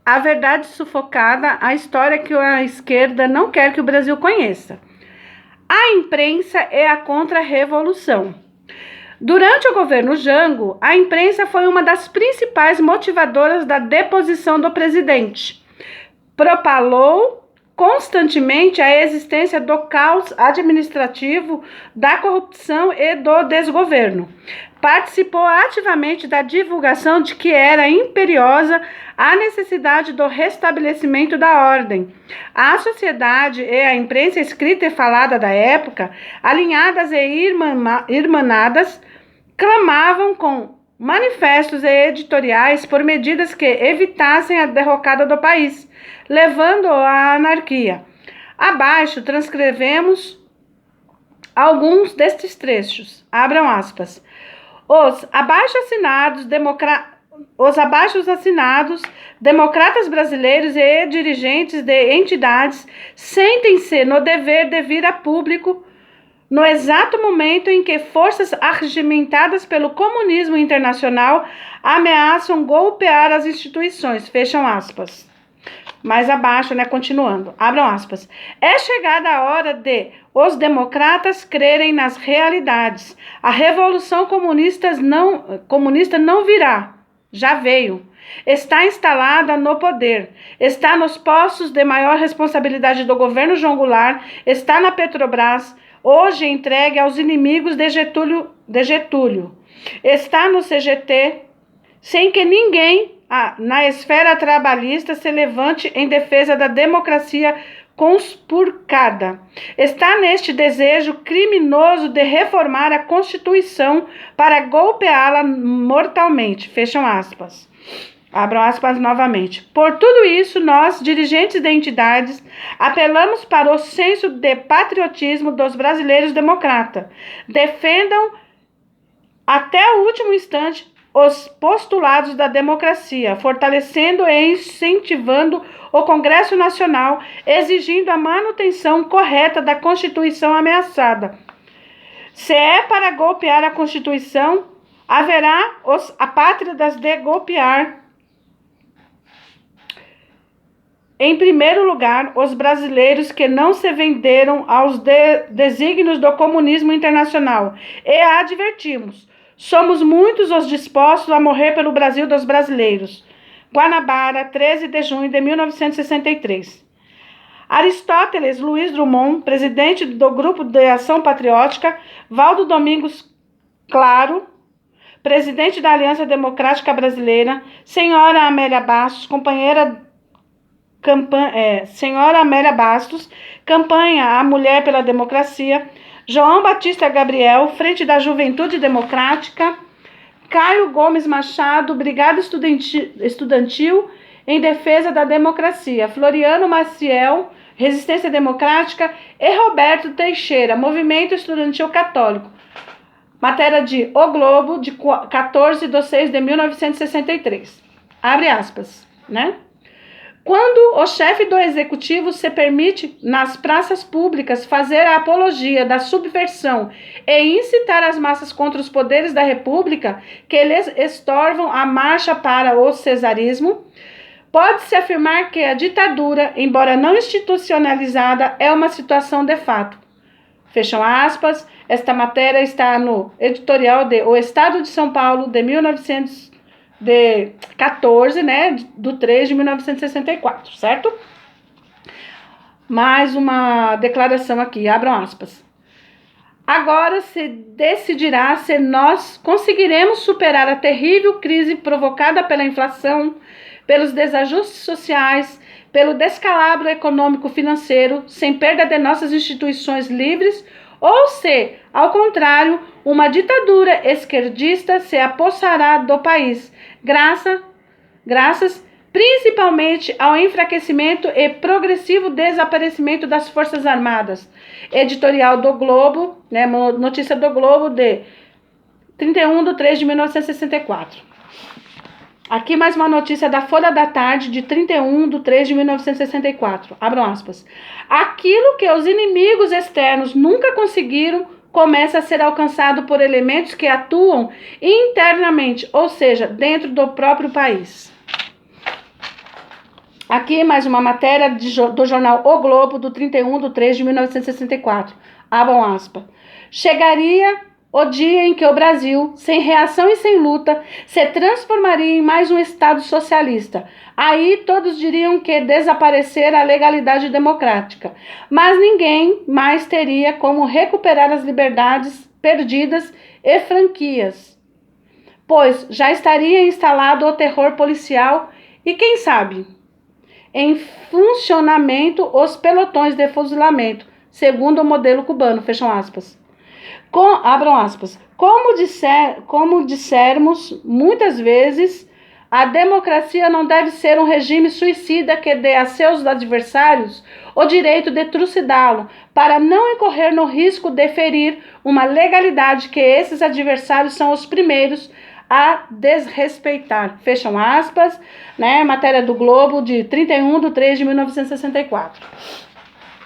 a verdade sufocada, a história que a esquerda não quer que o Brasil conheça. A imprensa é a contra-revolução. Durante o governo Jango, a imprensa foi uma das principais motivadoras da deposição do presidente. Propalou constantemente a existência do caos administrativo, da corrupção e do desgoverno. Participou ativamente da divulgação de que era imperiosa a necessidade do restabelecimento da ordem. A sociedade e a imprensa escrita e falada da época, alinhadas e irmanadas, clamavam com manifestos e editoriais por medidas que evitassem a derrocada do país, levando-o à anarquia. Abaixo transcrevemos alguns destes trechos. Abram aspas. Os abaixo-assinados democratas brasileiros e dirigentes de entidades sentem-se no dever de vir a público no exato momento em que forças arregimentadas pelo comunismo internacional ameaçam golpear as instituições. Fecham aspas. Mais abaixo, continuando. Abram aspas. É chegada a hora de os democratas crerem nas realidades. A revolução comunista não virá. Já veio. Está instalada no poder. Está nos postos de maior responsabilidade do governo João Goulart. Está na Petrobras, hoje entregue aos inimigos de Getúlio. Está no CGT, sem que ninguém na esfera trabalhista se levante em defesa da democracia conspurcada. Está neste desejo criminoso de reformar a Constituição para golpeá-la mortalmente. Fecham aspas. Abram aspas novamente. Por tudo isso, nós, dirigentes de entidades, apelamos para o senso de patriotismo dos brasileiros democratas. Defendam até o último instante os postulados da democracia, fortalecendo e incentivando o Congresso Nacional, exigindo a manutenção correta da Constituição ameaçada. Se é para golpear a Constituição, haverá os apátridas de golpear. Em primeiro lugar, os brasileiros que não se venderam aos desígnios do comunismo internacional. E advertimos, somos muitos os dispostos a morrer pelo Brasil dos brasileiros. Guanabara, 13 de junho de 1963. Aristóteles Luiz Drummond, presidente do Grupo de Ação Patriótica. Valdo Domingos Claro, presidente da Aliança Democrática Brasileira. Senhora Amélia Bastos, Senhora Amélia Bastos, campanha A Mulher pela Democracia. João Batista Gabriel, Frente da Juventude Democrática. Caio Gomes Machado, Brigada Estudantil em Defesa da Democracia. Floriano Maciel, Resistência Democrática. E Roberto Teixeira, Movimento Estudantil Católico. Matéria de O Globo, de 14/6/1963. Abre aspas, Quando o chefe do executivo se permite, nas praças públicas, fazer a apologia da subversão e incitar as massas contra os poderes da República que lhes estorvam a marcha para o cesarismo, pode-se afirmar que a ditadura, embora não institucionalizada, é uma situação de fato. Fecham aspas. Esta matéria está no editorial de O Estado de São Paulo, de 1914, do 3 de 1964, certo? Mais uma declaração aqui, abram aspas. Agora se decidirá se nós conseguiremos superar a terrível crise provocada pela inflação, pelos desajustes sociais, pelo descalabro econômico-financeiro, sem perda de nossas instituições livres, ou se, ao contrário, uma ditadura esquerdista se apossará do país, graças principalmente ao enfraquecimento e progressivo desaparecimento das Forças Armadas. Editorial do Globo, notícia do Globo de 31/3/1964. Aqui mais uma notícia da Folha da Tarde de 31/3/1964. Abram aspas. Aquilo que os inimigos externos nunca conseguiram começa a ser alcançado por elementos que atuam internamente, ou seja, dentro do próprio país. Aqui mais uma matéria do jornal O Globo, do 31/3/1964. Abram aspas. Chegaria o dia em que o Brasil, sem reação e sem luta, se transformaria em mais um Estado socialista. Aí todos diriam que desaparecera a legalidade democrática. Mas ninguém mais teria como recuperar as liberdades perdidas e franquias, pois já estaria instalado o terror policial e, quem sabe, em funcionamento os pelotões de fuzilamento, segundo o modelo cubano, fecham aspas. Abram aspas. Como dissermos muitas vezes, a democracia não deve ser um regime suicida que dê a seus adversários o direito de trucidá-lo, para não incorrer no risco de ferir uma legalidade que esses adversários são os primeiros a desrespeitar. Fecham aspas, né? Matéria do Globo de 31/3/1964.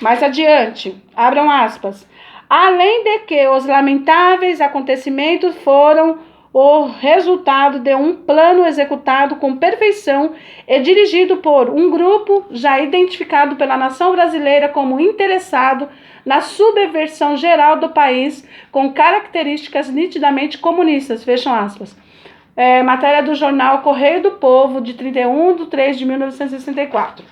Mais adiante, abram aspas. Além de que os lamentáveis acontecimentos foram o resultado de um plano executado com perfeição e dirigido por um grupo já identificado pela nação brasileira como interessado na subversão geral do país, com características nitidamente comunistas, fecham aspas. Matéria do jornal Correio do Povo, de 31/3/1964.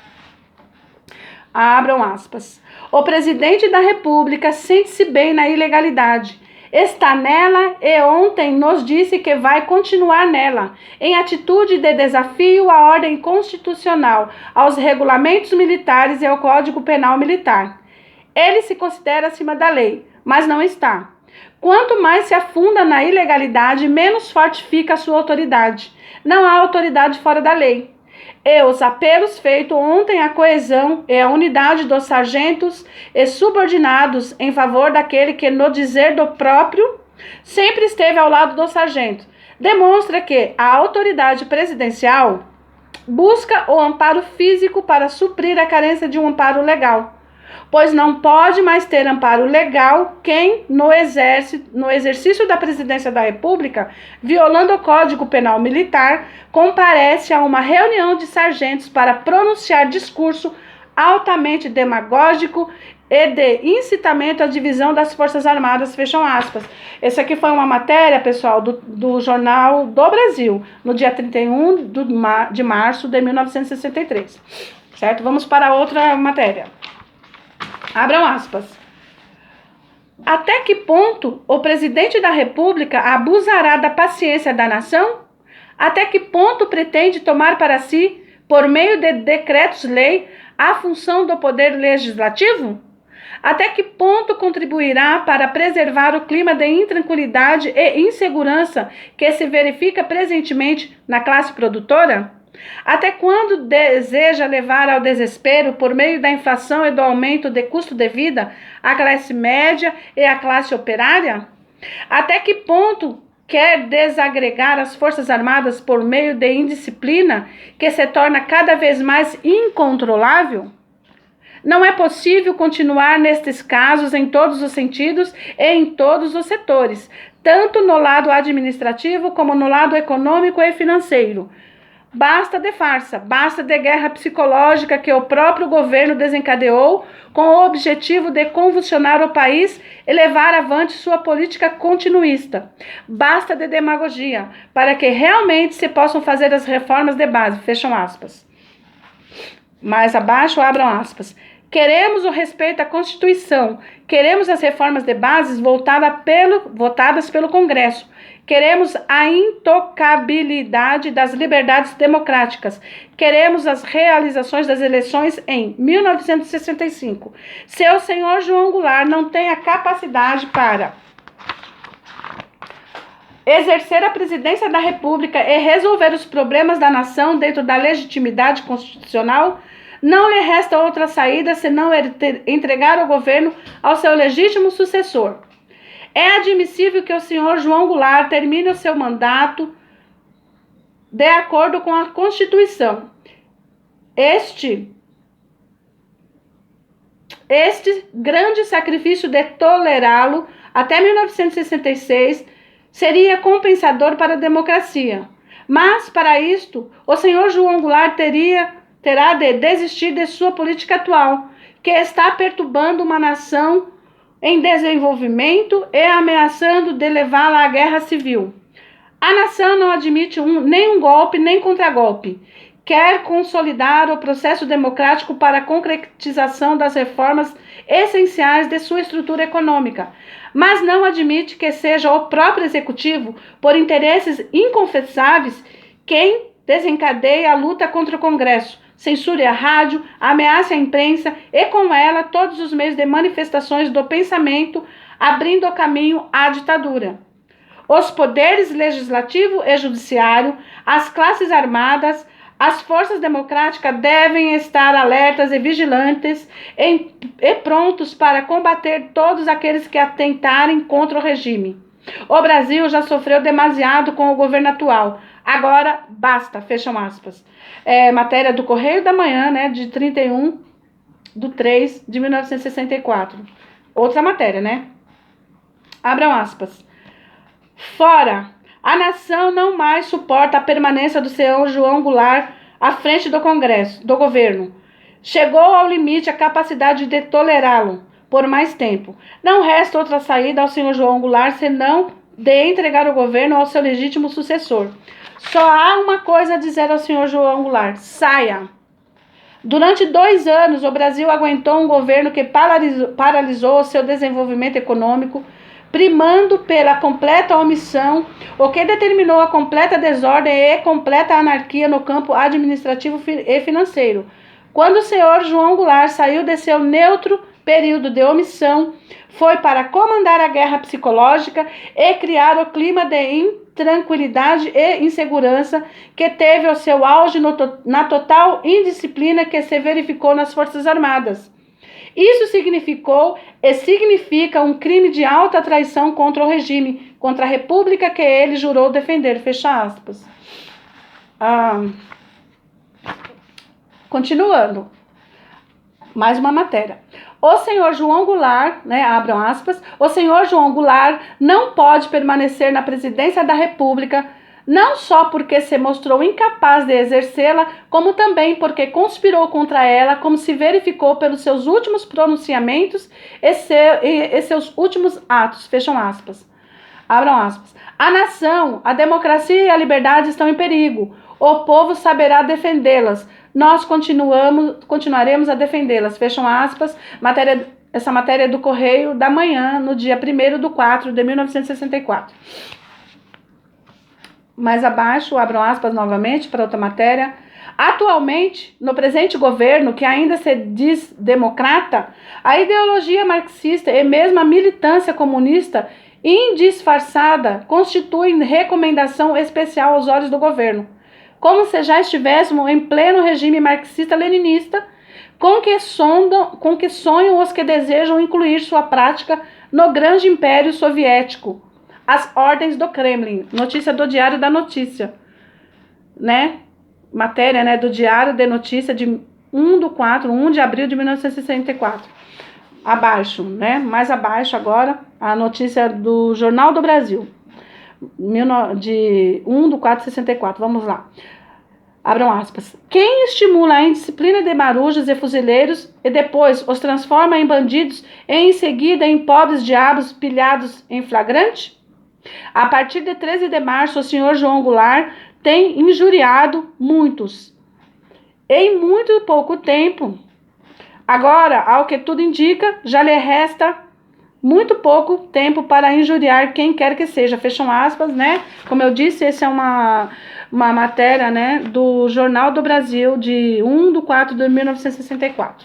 Abram aspas. O presidente da República sente-se bem na ilegalidade. Está nela e ontem nos disse que vai continuar nela, em atitude de desafio à ordem constitucional, aos regulamentos militares e ao Código Penal Militar. Ele se considera acima da lei, mas não está. Quanto mais se afunda na ilegalidade, menos forte fica a sua autoridade. Não há autoridade fora da lei. E os apelos feitos ontem à coesão e à unidade dos sargentos e subordinados em favor daquele que, no dizer do próprio, sempre esteve ao lado do sargento, demonstra que a autoridade presidencial busca o amparo físico para suprir a carência de um amparo legal, pois não pode mais ter amparo legal quem, no exercício da presidência da República, violando o Código Penal Militar, comparece a uma reunião de sargentos para pronunciar discurso altamente demagógico e de incitamento à divisão das Forças Armadas, fecham aspas. Essa aqui foi uma matéria, pessoal, do Jornal do Brasil, no dia 31 de março de 1963. Certo? Vamos para outra matéria. Abram aspas. Até que ponto o presidente da República abusará da paciência da nação? Até que ponto pretende tomar para si, por meio de decretos-lei, a função do poder legislativo? Até que ponto contribuirá para preservar o clima de intranquilidade e insegurança que se verifica presentemente na classe produtora? Até quando deseja levar ao desespero, por meio da inflação e do aumento de custo de vida, a classe média e a classe operária? Até que ponto quer desagregar as Forças Armadas por meio de indisciplina que se torna cada vez mais incontrolável? Não é possível continuar nestes casos em todos os sentidos e em todos os setores, tanto no lado administrativo como no lado econômico e financeiro. Basta de farsa, basta de guerra psicológica que o próprio governo desencadeou com o objetivo de convulsionar o país e levar avante sua política continuista. Basta de demagogia para que realmente se possam fazer as reformas de base, fecham aspas. Mais abaixo, abram aspas. Queremos o respeito à Constituição, queremos as reformas de bases votadas pelo Congresso, queremos a intocabilidade das liberdades democráticas, queremos as realizações das eleições em 1965. Se o senhor João Goulart não tem a capacidade para exercer a presidência da República e resolver os problemas da nação dentro da legitimidade constitucional, não lhe resta outra saída senão entregar o governo ao seu legítimo sucessor. É admissível que o senhor João Goulart termine o seu mandato de acordo com a Constituição. Este grande sacrifício de tolerá-lo até 1966 seria compensador para a democracia. Mas, para isto, o senhor João Goulart teria terá de desistir de sua política atual, que está perturbando uma nação em desenvolvimento e ameaçando de levá-la à guerra civil. A nação não admite nem um golpe, nem contragolpe. Quer consolidar o processo democrático para a concretização das reformas essenciais de sua estrutura econômica, mas não admite que seja o próprio executivo, por interesses inconfessáveis, quem desencadeie a luta contra o Congresso, censure a rádio, ameace a imprensa e, com ela, todos os meios de manifestações do pensamento, abrindo o caminho à ditadura. Os poderes legislativo e judiciário, as classes armadas, as forças democráticas devem estar alertas e vigilantes e prontos para combater todos aqueles que atentarem contra o regime. O Brasil já sofreu demasiado com o governo atual. Agora basta, fecham aspas. Matéria do Correio da Manhã, né, de 31/3/1964. Outra matéria, né? Abram aspas. Fora, a nação não mais suporta a permanência do senhor João Goulart à frente do Congresso, do governo. Chegou ao limite a capacidade de tolerá-lo por mais tempo. Não resta outra saída ao senhor João Goulart senão de entregar o governo ao seu legítimo sucessor. Só há uma coisa a dizer ao senhor João Goulart: saia. Durante 2 anos, o Brasil aguentou um governo que paralisou o seu desenvolvimento econômico, primando pela completa omissão, o que determinou a completa desordem e completa anarquia no campo administrativo e financeiro. Quando o senhor João Goulart saiu de seu neutro período de omissão, foi para comandar a guerra psicológica e criar o clima de intranquilidade e insegurança que teve o seu auge na total indisciplina que se verificou nas Forças Armadas. Isso significou e significa um crime de alta traição contra o regime, contra a república que ele jurou defender. Fecha aspas. Continuando. Mais uma matéria. O senhor João Goulart, né, abram aspas, o senhor João Goulart não pode permanecer na presidência da República, não só porque se mostrou incapaz de exercê-la, como também porque conspirou contra ela, como se verificou pelos seus últimos pronunciamentos e seus últimos atos. Fecham aspas. Abram aspas. A nação, a democracia e a liberdade estão em perigo. O povo saberá defendê-las. Nós continuaremos a defendê-las. Fecham aspas. Essa matéria é do Correio da Manhã, no dia 1º/4/1964. Mais abaixo, abram aspas novamente para outra matéria. Atualmente, no presente governo, que ainda se diz democrata, a ideologia marxista e mesmo a militância comunista indisfarçada constituem recomendação especial aos olhos do governo, como se já estivéssemos em pleno regime marxista-leninista, com que sonham os que desejam incluir sua prática no grande império soviético. As ordens do Kremlin. Notícia do Diário da Notícia, né? Matéria, né, do Diário de Notícia de 1 de abril de 1964. Abaixo, né? Mais abaixo agora, a notícia do Jornal do Brasil, de 1/4/64. Vamos lá. Abram aspas. Quem estimula a indisciplina de marujos e fuzileiros e depois os transforma em bandidos e em seguida em pobres diabos pilhados em flagrante? A partir de 13 de março, o senhor João Goulart tem injuriado muitos. Em muito pouco tempo. Agora, ao que tudo indica, já lhe resta muito pouco tempo para injuriar quem quer que seja. Fecham aspas, né? Como eu disse, essa é uma matéria, né, do Jornal do Brasil, de 1/4/1964.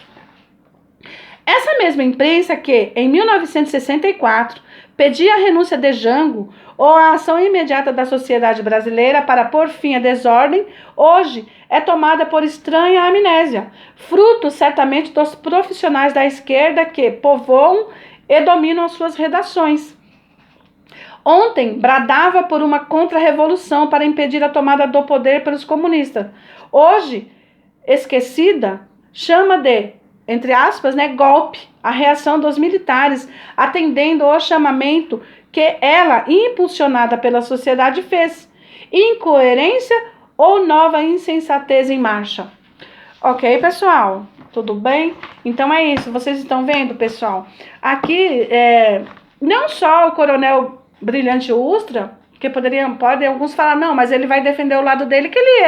Essa mesma imprensa que, em 1964, pedia a renúncia de Jango ou a ação imediata da sociedade brasileira para pôr fim à desordem, hoje é tomada por estranha amnésia, fruto certamente dos profissionais da esquerda que povoam e dominam as suas redações. Ontem bradava por uma contra-revolução para impedir a tomada do poder pelos comunistas. Hoje, esquecida, chama de, entre aspas, né, golpe, a reação dos militares, atendendo ao chamamento que ela, impulsionada pela sociedade, fez. Incoerência ou nova insensatez em marcha? Ok, pessoal? Tudo bem? Então é isso, vocês estão vendo, pessoal? Aqui, não só o Coronel Brilhante Ustra, que podem alguns falar, não, mas ele vai defender o lado dele, que ele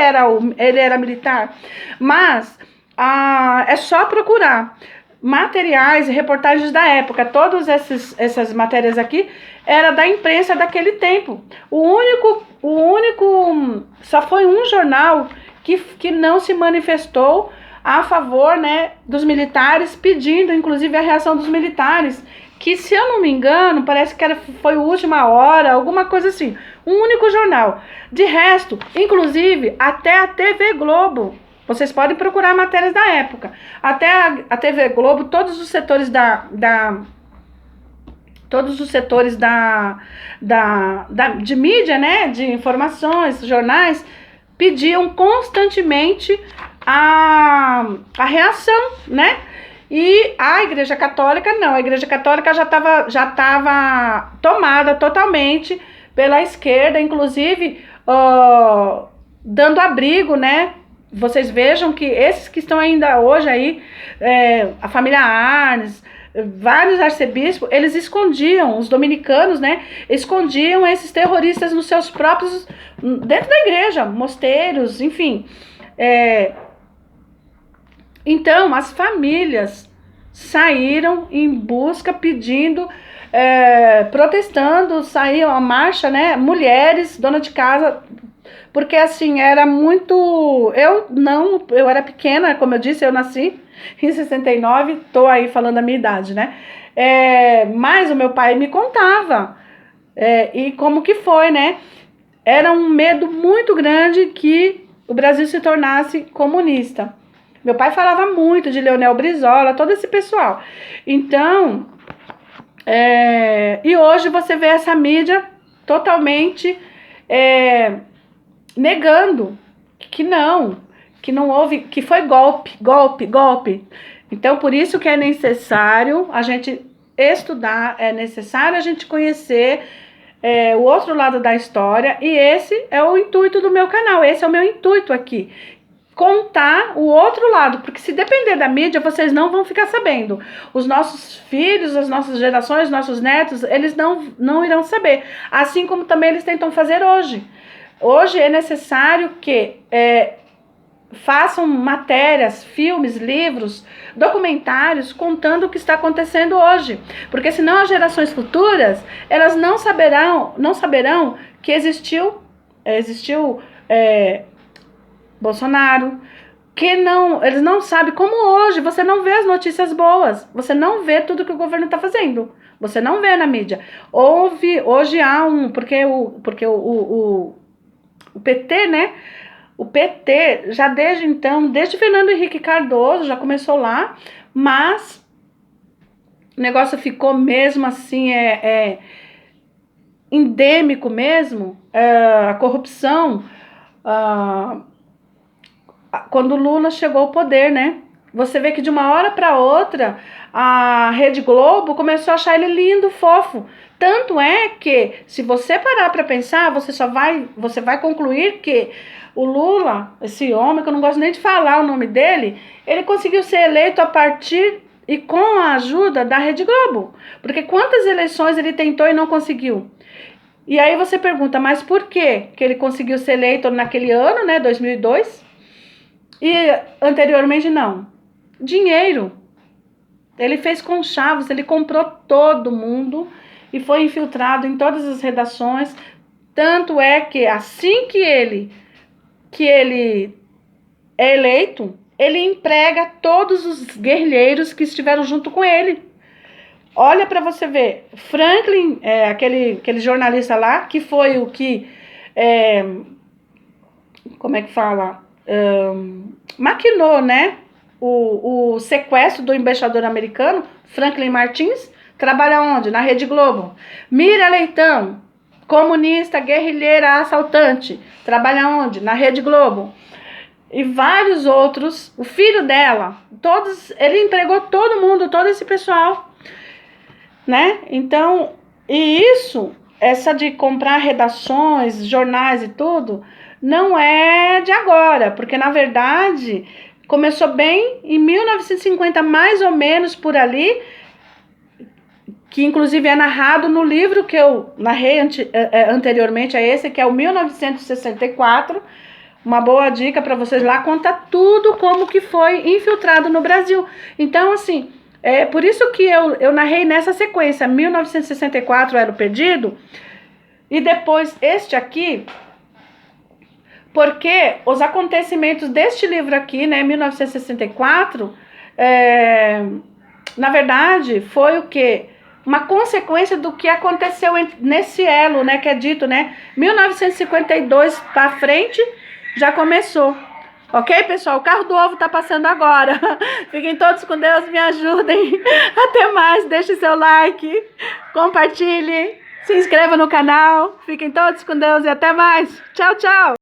era militar. Mas é só procurar materiais e reportagens da época. Todas essas matérias aqui era da imprensa daquele tempo. Só foi um jornal que não se manifestou a favor, né, dos militares, pedindo inclusive a reação dos militares, que, se eu não me engano, parece que foi Última Hora, alguma coisa assim, um único jornal. De resto, inclusive até a TV Globo, vocês podem procurar matérias da época, até a TV Globo, todos os setores de mídia, né, de informações, jornais, pediam constantemente a reação, né? E a Igreja Católica não, a Igreja Católica já estava tomada totalmente pela esquerda, inclusive dando abrigo, né? Vocês vejam que esses que estão ainda hoje aí, a família Arnes, vários arcebispos, eles escondiam, os dominicanos, né, escondiam esses terroristas nos seus próprios, dentro da igreja, mosteiros, enfim. Então, as famílias saíram em busca, pedindo, protestando, saíam à marcha, né, mulheres, dona de casa, porque assim, era muito, eu era pequena, como eu disse, eu nasci em 69, tô aí falando a minha idade, né, mas o meu pai me contava, e como que foi, né, era um medo muito grande que o Brasil se tornasse comunista. Meu pai falava muito de Leonel Brizola, todo esse pessoal. Então, e hoje você vê essa mídia totalmente negando que não houve, que foi golpe. Então, por isso que é necessário a gente estudar, é necessário a gente conhecer o outro lado da história, e esse é o intuito do meu canal, esse é o meu intuito aqui. Contar o outro lado, porque se depender da mídia, vocês não vão ficar sabendo. Os nossos filhos, as nossas gerações, nossos netos, eles não irão saber. Assim como também eles tentam fazer hoje. Hoje é necessário que façam matérias, filmes, livros, documentários contando o que está acontecendo hoje. Porque senão as gerações futuras, elas não saberão que existiu Bolsonaro, eles não sabem, como hoje, você não vê as notícias boas, você não vê tudo que o governo está fazendo, você não vê na mídia. Hoje há porque o PT, né, o PT, já desde então, desde Fernando Henrique Cardoso, já começou lá, mas o negócio ficou mesmo assim, endêmico mesmo, a corrupção, quando o Lula chegou ao poder, né? Você vê que de uma hora para outra a Rede Globo começou a achar ele lindo, fofo. Tanto é que, se você parar para pensar, você vai concluir que o Lula, esse homem, que eu não gosto nem de falar o nome dele, ele conseguiu ser eleito a partir e com a ajuda da Rede Globo. Porque quantas eleições ele tentou e não conseguiu? E aí você pergunta, mas por que ele conseguiu ser eleito naquele ano, né, 2002? E anteriormente não. Dinheiro. Ele fez conchavos, ele comprou todo mundo e foi infiltrado em todas as redações. Tanto é que assim que ele é eleito, ele emprega todos os guerrilheiros que estiveram junto com ele. Olha para você ver, Franklin, aquele jornalista lá, que foi o que, como é que fala, maquinou, né, o sequestro do embaixador americano, Franklin Martins, trabalha onde? Na Rede Globo. Mira Leitão, comunista, guerrilheira, assaltante, trabalha onde? Na Rede Globo. E vários outros, o filho dela, todos, ele entregou todo mundo, todo esse pessoal, né? Então, e isso, essa de comprar redações, jornais e tudo, não é de agora, porque na verdade começou bem em 1950, mais ou menos por ali, que inclusive é narrado no livro que eu narrei anteriormente a esse, que é o 1964. Uma boa dica para vocês lá, conta tudo como que foi infiltrado no Brasil. Então, assim, é por isso que eu narrei nessa sequência. 1964 era o perdido, e depois este aqui, porque os acontecimentos deste livro aqui, né, 1964, na verdade, foi o quê? Uma consequência do que aconteceu nesse elo, né, que é dito, né, 1952 para frente, já começou. Ok, pessoal? O carro do ovo tá passando agora. Fiquem todos com Deus, me ajudem. Até mais, deixe seu like, compartilhe, se inscreva no canal. Fiquem todos com Deus e até mais. Tchau, tchau.